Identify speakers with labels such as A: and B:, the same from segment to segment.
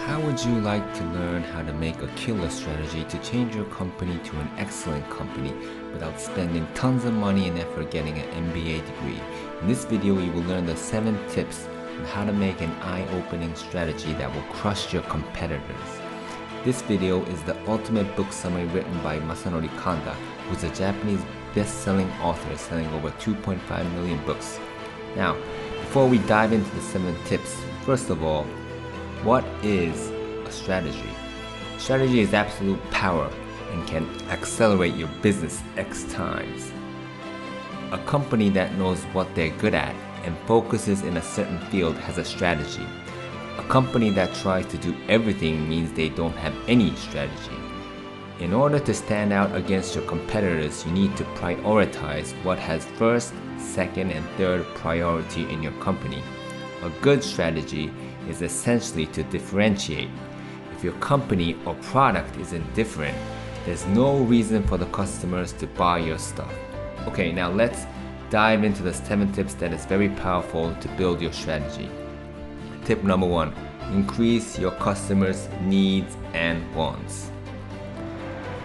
A: How would you like to learn how to make a killer strategy to change your company to an excellent company without spending tons of money and effort getting an MBA degree? In this video, you will learn the 7 tips on how to make an eye-opening strategy that will crush your competitors. This video is the ultimate book summary written by Masanori Kanda, who is a Japanese best-selling author selling over 2.5 million books. Now, before we dive into the 7 tips, first of all, what is a strategy? Strategy is absolute power and can accelerate your business X times. A company that knows what they're good at and focuses in a certain field has a strategy. A company that tries to do everything means they don't have any strategy. In order to stand out against your competitors, you need to prioritize what has first, second, and third priority in your company. A good strategy is essentially to differentiate. If your company or product isn't different, there's no reason for the customers to buy your stuff. Okay, now let's dive into the 7 tips that is very powerful to build your strategy. Tip number 1, increase your customers' needs and wants.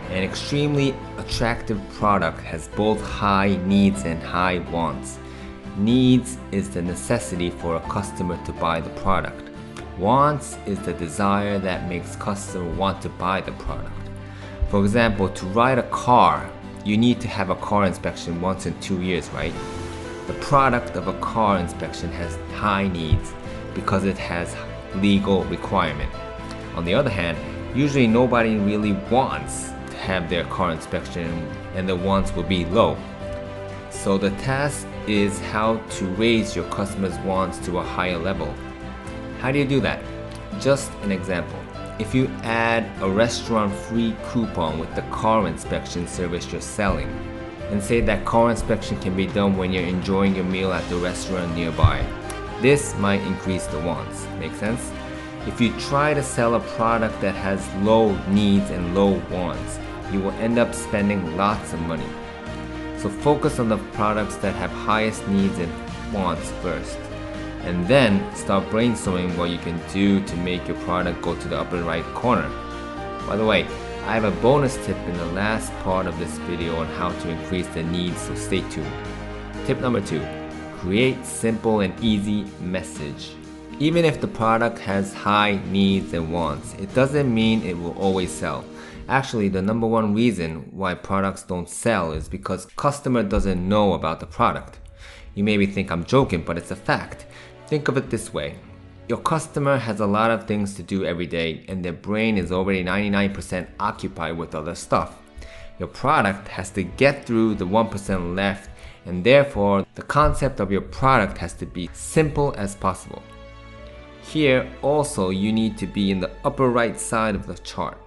A: An extremely attractive product has both high needs and high wants. Needs is the necessity for a customer to buy the product. Wants is the desire that makes customer want to buy the product. For example, to ride a car, you need to have a car inspection once in 2 years, right? The product of a car inspection has high needs because it has legal requirement. On the other hand, usually nobody really wants to have their car inspection and the wants will be low. So the task is how to raise your customers' wants to a higher level. How do you do that? Just an example. If you add a restaurant free coupon with the car inspection service you're selling, and say that car inspection can be done when you're enjoying your meal at the restaurant nearby, this might increase the wants. Make sense? If you try to sell a product that has low needs and low wants, you will end up spending lots of money. So focus on the products that have highest needs and wants first, and then start brainstorming what you can do to make your product go to the upper right corner. By the way, I have a bonus tip in the last part of this video on how to increase the needs, so stay tuned. Tip number 2, create simple and easy message. Even if the product has high needs and wants, it doesn't mean it will always sell. Actually, the number 1 reason why products don't sell is because customer doesn't know about the product. You maybe think I'm joking, but it's a fact. Think of it this way. Your customer has a lot of things to do every day and their brain is already 99% occupied with other stuff. Your product has to get through the 1% left, and therefore the concept of your product has to be simple as possible. Here also you need to be in the upper right side of the chart.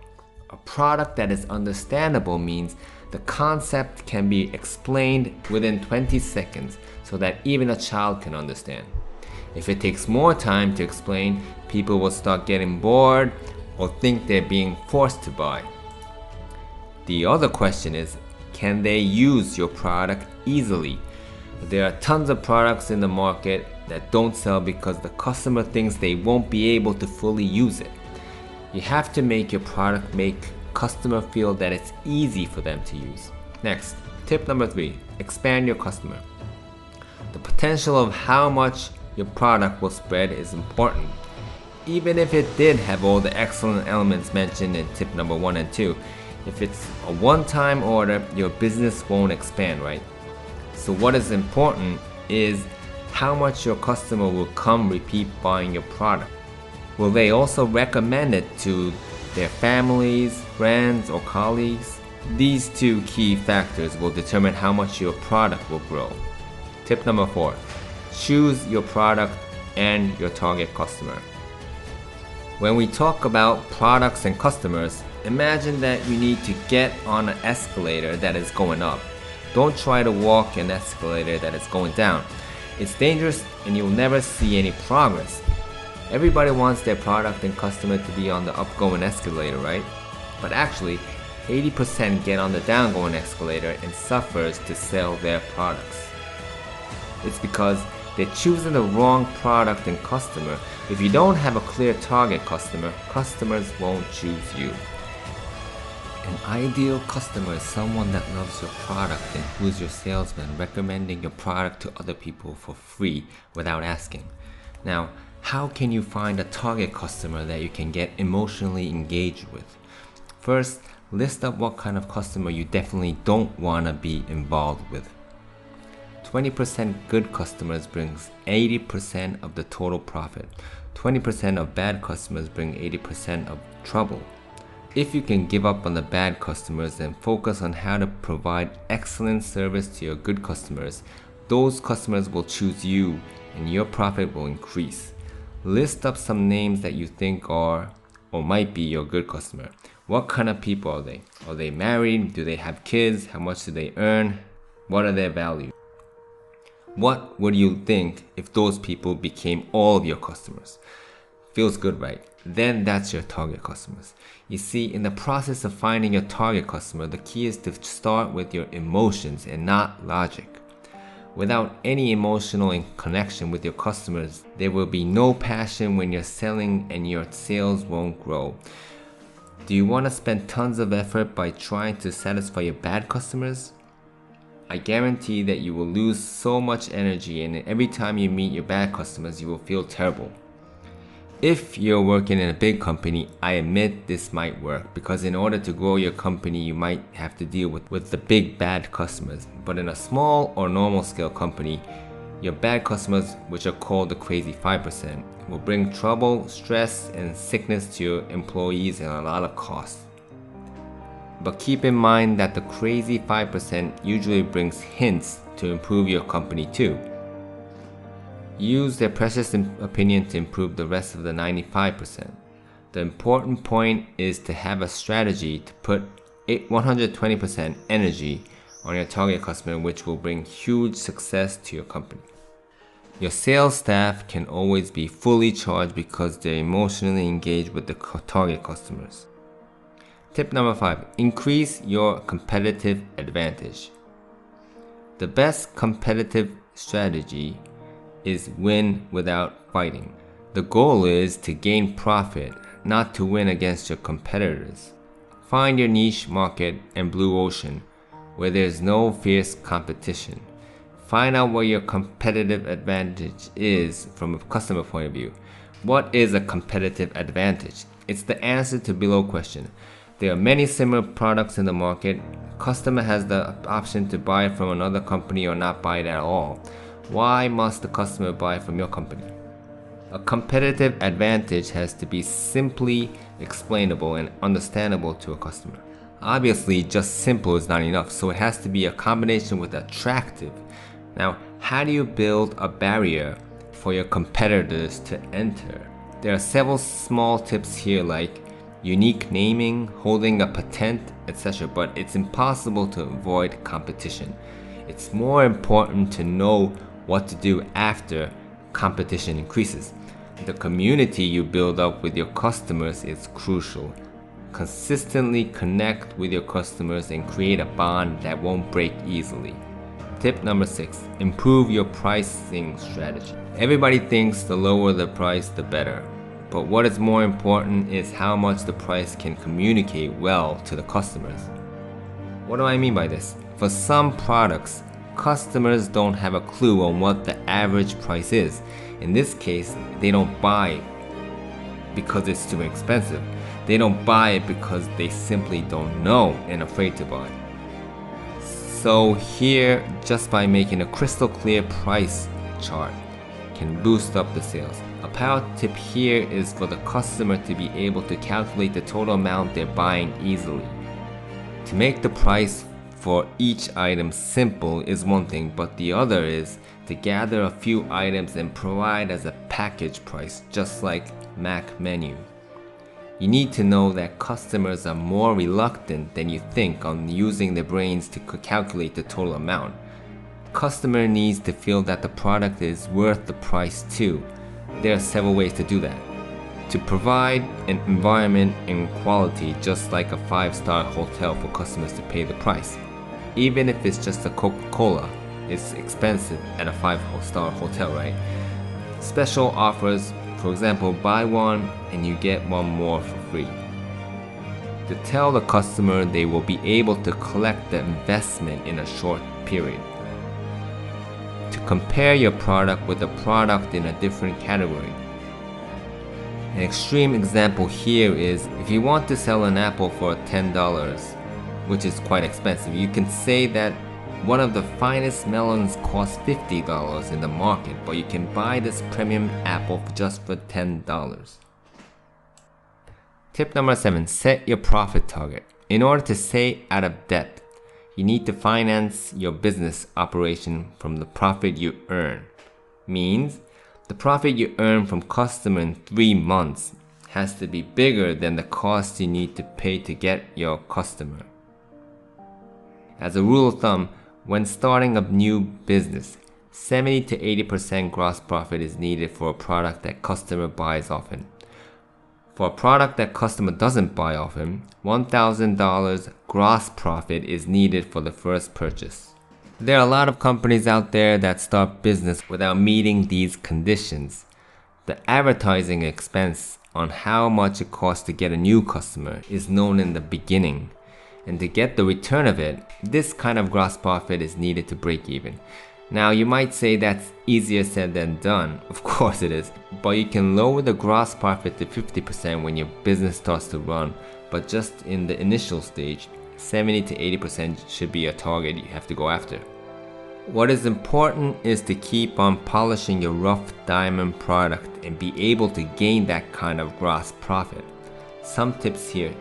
A: A product that is understandable means the concept can be explained within 20 seconds so that even a child can understand. If it takes more time to explain, people will start getting bored or think they're being forced to buy. The other question is, can they use your product easily? There are tons of products in the market that don't sell because the customer thinks they won't be able to fully use it. You have to make your product make customer feel that it's easy for them to use. Next, tip number 3, expand your customer. The potential of how much your product will spread is important. Even if it did have all the excellent elements mentioned in tip number 1 and 2, if it's a one-time order, your business won't expand, right? So what is important is how much your customer will come repeat buying your product. Will they also recommend it to their families, friends, or colleagues? These 2 key factors will determine how much your product will grow. Tip number 4, choose your product and your target customer. When we talk about products and customers, imagine that you need to get on an escalator that is going up. Don't try to walk an escalator that is going down. It's dangerous and you'll never see any progress. Everybody wants their product and customer to be on the upgoing escalator, right? But actually, 80% get on the downgoing escalator and suffers to sell their products. It's because they're choosing the wrong product and customer, If you don't have a clear target customer, customers won't choose you. An ideal customer is someone that loves your product and who's your salesman, recommending your product to other people for free without asking. Now, how can you find a target customer that you can get emotionally engaged with? First, list up what kind of customer you definitely don't want to be involved with. 20% good customers brings 80% of the total profit. 20% of bad customers bring 80% of trouble. If you can give up on the bad customers and focus on how to provide excellent service to your good customers, those customers will choose you and your profit will increase. List up some names that you think are or might be your good customer. What kind of people are they? Are they married? Do they have kids? How much do they earn? What are their values? What would you think if those people became all of your customers? Feels good, right? Then that's your target customers. You see, in the process of finding your target customer, the key is to start with your emotions and not logic. Without any emotional connection with your customers, there will be no passion when you're selling and your sales won't grow. Do you want to spend tons of effort by trying to satisfy your bad customers? I guarantee that you will lose so much energy, and every time you meet your bad customers, you will feel terrible. If you're working in a big company, I admit this might work, because in order to grow your company, you might have to deal with the big bad customers. But in a small or normal scale company, your bad customers, which are called the crazy 5%, will bring trouble, stress, and sickness to your employees and a lot of costs. But keep in mind that the crazy 5% usually brings hints to improve your company too. Use their precious opinion to improve the rest of the 95%. The important point is to have a strategy to put 120% energy on your target customer, which will bring huge success to your company. Your sales staff can always be fully charged because they're emotionally engaged with the target customers. Tip number 5, increase your competitive advantage. The best competitive strategy is win without fighting. The goal is to gain profit, not to win against your competitors. Find your niche market and blue ocean where there's no fierce competition. Find out what your competitive advantage is from a customer point of view. What is a competitive advantage? It's the answer to below question. There are many similar products in the market. Customer has the option to buy it from another company or not buy it at all. Why must the customer buy from your company? A competitive advantage has to be simply explainable and understandable to a customer. Obviously, just simple is not enough, so it has to be a combination with attractive. Now, how do you build a barrier for your competitors to enter? There are several small tips here, like unique naming, holding a patent, etc., but it's impossible to avoid competition. It's more important to know what to do after competition increases. The community you build up with your customers is crucial. Consistently connect with your customers and create a bond that won't break easily. Tip number 6, improve your pricing strategy. Everybody thinks the lower the price, the better. But what is more important is how much the price can communicate well to the customers. What do I mean by this? For some products, customers don't have a clue on what the average price is. In this case, they don't buy because it's too expensive. They don't buy it because they simply don't know and afraid to buy. So here, just by making a crystal clear price chart can boost up the sales. A power tip here is for the customer to be able to calculate the total amount they're buying easily. To make the price for each item simple is one thing, but the other is to gather a few items and provide as a package price, just like Mac menu. You need to know that customers are more reluctant than you think on using their brains to calculate the total amount. Customer needs to feel that the product is worth the price too. There are several ways to do that. To provide an environment and quality just like a 5-star hotel for customers to pay the price. Even if it's just a Coca-Cola, it's expensive at a 5-star hotel, right? Special offers For example, buy one and you get one more for free. To tell the customer they will be able to collect the investment in a short period. To compare your product with a product in a different category. An extreme example here is if you want to sell an apple for $10, which is quite expensive, you can say that one of the finest melons costs $50 in the market, but you can buy this premium apple just for $10. Tip number 7, set your profit target. In order to stay out of debt, you need to finance your business operation from the profit you earn. Means, the profit you earn from customer in 3 months has to be bigger than the cost you need to pay to get your customer. As a rule of thumb, when starting a new business, 70 to 80% gross profit is needed for a product that customer buys often. For a product that customer doesn't buy often, $1,000 gross profit is needed for the first purchase. There are a lot of companies out there that start business without meeting these conditions. The advertising expense on how much it costs to get a new customer is known in the beginning. And to get the return of it, this kind of gross profit is needed to break even. Now you might say that's easier said than done. Of course it is. But you can lower the gross profit to 50% when your business starts to run. But just in the initial stage, 70 to 80% should be a target you have to go after. What is important is to keep on polishing your rough diamond product and be able to gain that kind of gross profit. Some tips here.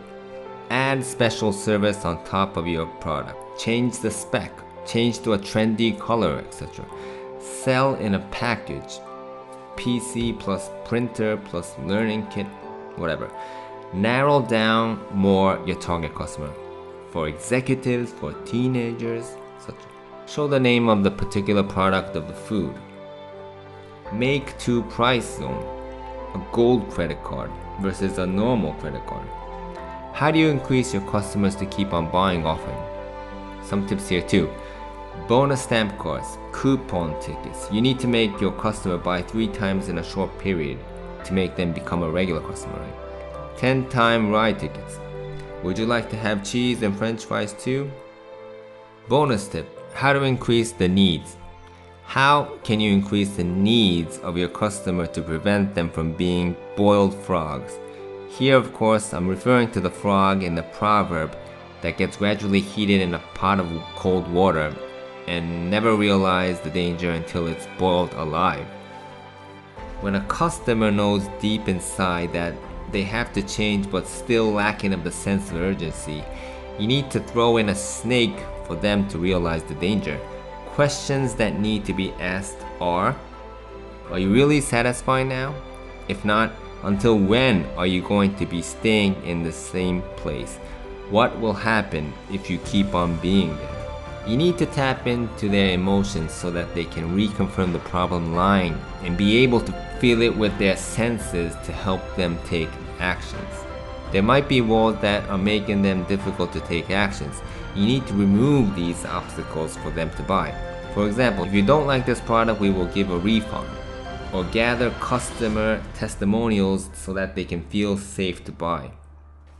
A: Add special service on top of your product. Change the spec. Change to a trendy color, etc. Sell in a package. PC plus printer plus learning kit, whatever. Narrow down more your target customer. For executives, for teenagers, etc. Show the name of the particular product of the food. Make 2 price zone. A gold credit card versus a normal credit card. How do you increase your customers to keep on buying often? Some tips here too. Bonus stamp cards, coupon tickets. You need to make your customer buy 3 times in a short period to make them become a regular customer, right? 10-time ride tickets. Would you like to have cheese and french fries too? Bonus tip, how to increase the needs. How can you increase the needs of your customer to prevent them from being boiled frogs? Here, of course, I'm referring to the frog in the proverb that gets gradually heated in a pot of cold water and never realize the danger until it's boiled alive. When a customer knows deep inside that they have to change but still lacking of the sense of urgency, you need to throw in a snake for them to realize the danger. Questions that need to be asked are you really satisfied now? If not, until when are you going to be staying in the same place? What will happen if you keep on being there? You need to tap into their emotions so that they can reconfirm the problem lying and be able to feel it with their senses to help them take actions. There might be walls that are making them difficult to take actions. You need to remove these obstacles for them to buy. For example, if you don't like this product, we will give a refund. Or gather customer testimonials so that they can feel safe to buy.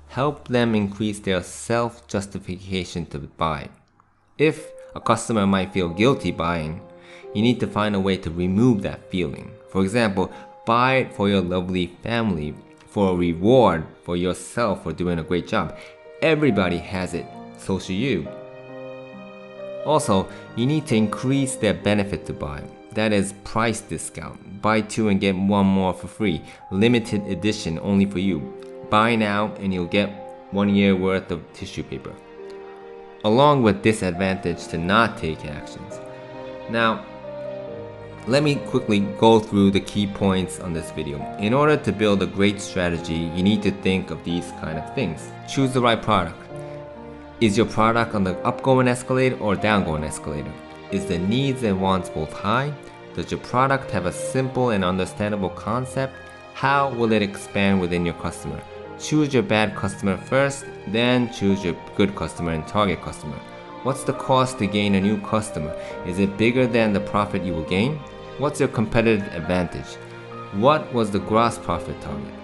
A: Help them increase their self-justification to buy. If a customer might feel guilty buying, you need to find a way to remove that feeling. For example, buy it for your lovely family, for a reward for yourself for doing a great job. Everybody has it, so should you. Also, you need to increase their benefit to buy. That is price discount. Buy 2 and get 1 more for free. Limited edition only for you. Buy now and you'll get 1 year worth of tissue paper. Along with disadvantage to not take actions. Now, let me quickly go through the key points on this video. In order to build a great strategy, you need to think of these kind of things. Choose the right product. Is your product on the upgoing escalator or downgoing escalator? Is the needs and wants both high? Does your product have a simple and understandable concept? How will it expand within your customer? Choose your bad customer first, then choose your good customer and target customer. What's the cost to gain a new customer? Is it bigger than the profit you will gain? What's your competitive advantage? What was the gross profit target?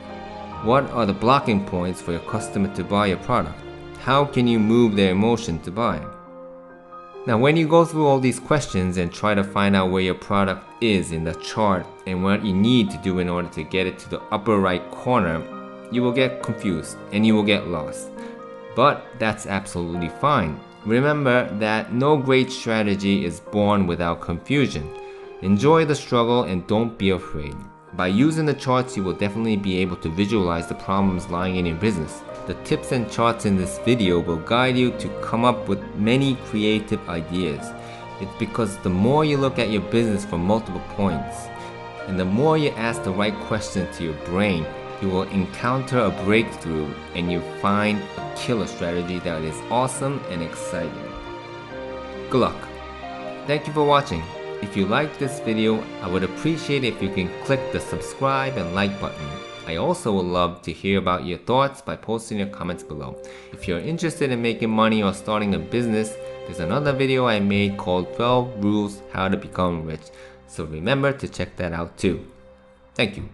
A: What are the blocking points for your customer to buy your product? How can you move their emotion to buy? Now, when you go through all these questions and try to find out where your product is in the chart and what you need to do in order to get it to the upper right corner, you will get confused and you will get lost. But that's absolutely fine. Remember that no great strategy is born without confusion. Enjoy the struggle and don't be afraid. By using the charts, you will definitely be able to visualize the problems lying in your business. The tips and charts in this video will guide you to come up with many creative ideas. It's because the more you look at your business from multiple points, and the more you ask the right questions to your brain, you will encounter a breakthrough and you find a killer strategy that is awesome and exciting. Good luck! Thank you for watching. If you liked this video, I would appreciate it if you can click the subscribe and like button. I also would love to hear about your thoughts by posting your comments below. If you're interested in making money or starting a business, there's another video I made called 12 Rules How to Become Rich. So remember to check that out too. Thank you.